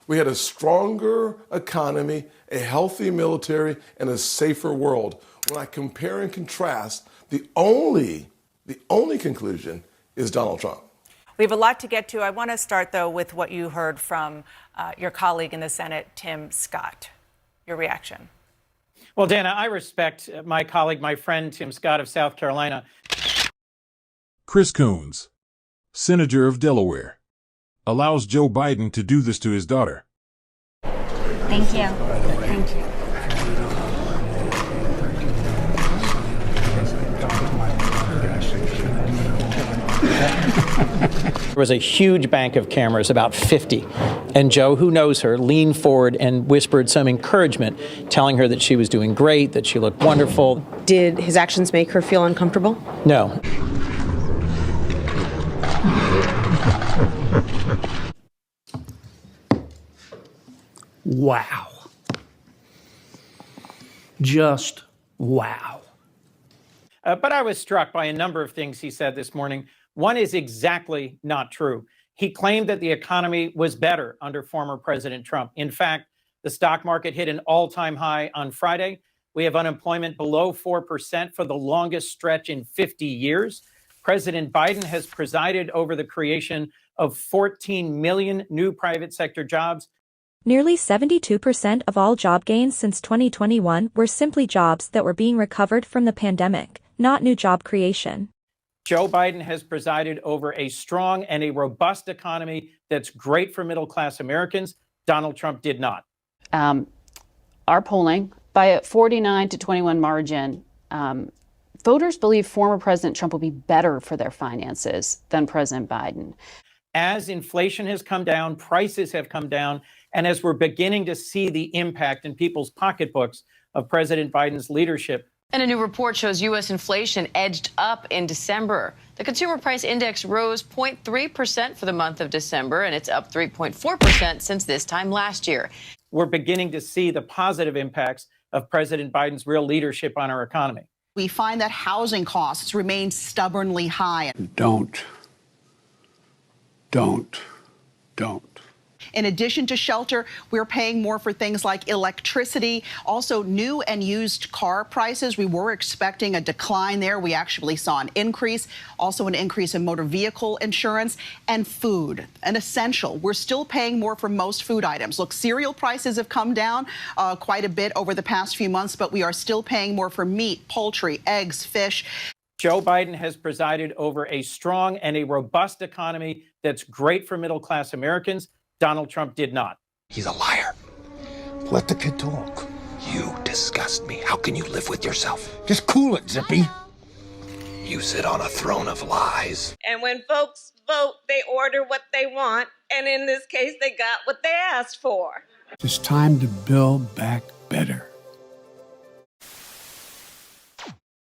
We had a stronger economy, a healthy military, and a safer world. When I compare and contrast, the only conclusion is Donald Trump. We have a lot to get to. I want to start, though, with what you heard from your colleague in the Senate, Tim Scott. Your reaction? Well, Dana, I respect my colleague, my friend, Tim Scott of South Carolina. Chris Coons, Senator of Delaware, allows Joe Biden to do this to his daughter. Thank you. Thank you. There was a huge bank of cameras, about 50. And Joe, who knows her, leaned forward and whispered some encouragement, telling her that she was doing great, that she looked wonderful. Did his actions make her feel uncomfortable? No. Wow. Just wow. But I was struck by a number of things he said this morning. One is exactly not true. He claimed that the economy was better under former President Trump. In fact, the stock market hit an all-time high on Friday. We have unemployment below 4% for the longest stretch in 50 years. President Biden has presided over the creation of 14 million new private sector jobs. Nearly 72% of all job gains since 2021 were simply jobs that were being recovered from the pandemic, not new job creation. Joe Biden has presided over a strong and a robust economy that's great for middle-class Americans. Donald Trump did not. Our polling, by a 49 to 21 margin, voters believe former President Trump will be better for their finances than President Biden. As inflation has come down, prices have come down, and as we're beginning to see the impact in people's pocketbooks of President Biden's leadership. And a new report shows U.S. inflation edged up in December. The Consumer Price Index rose 0.3% for the month of December, and it's up 3.4% since this time last year. We're beginning to see the positive impacts of President Biden's real leadership on our economy. We find that housing costs remain stubbornly high. Don't. In addition to shelter, we're paying more for things like electricity, also new and used car prices. We were expecting a decline there. We actually saw an increase, also an increase in motor vehicle insurance, and food, an essential. We're still paying more for most food items. Look, cereal prices have come down quite a bit over the past few months, but we are still paying more for meat, poultry, eggs, fish. Joe Biden has presided over a strong and a robust economy that's great for middle-class Americans. Donald Trump did not. He's a liar. Let the kid talk. You disgust me. How can you live with yourself? Just cool it, Zippy. You sit on a throne of lies. And when folks vote, they order what they want. And in this case, they got what they asked for. It's time to build back better.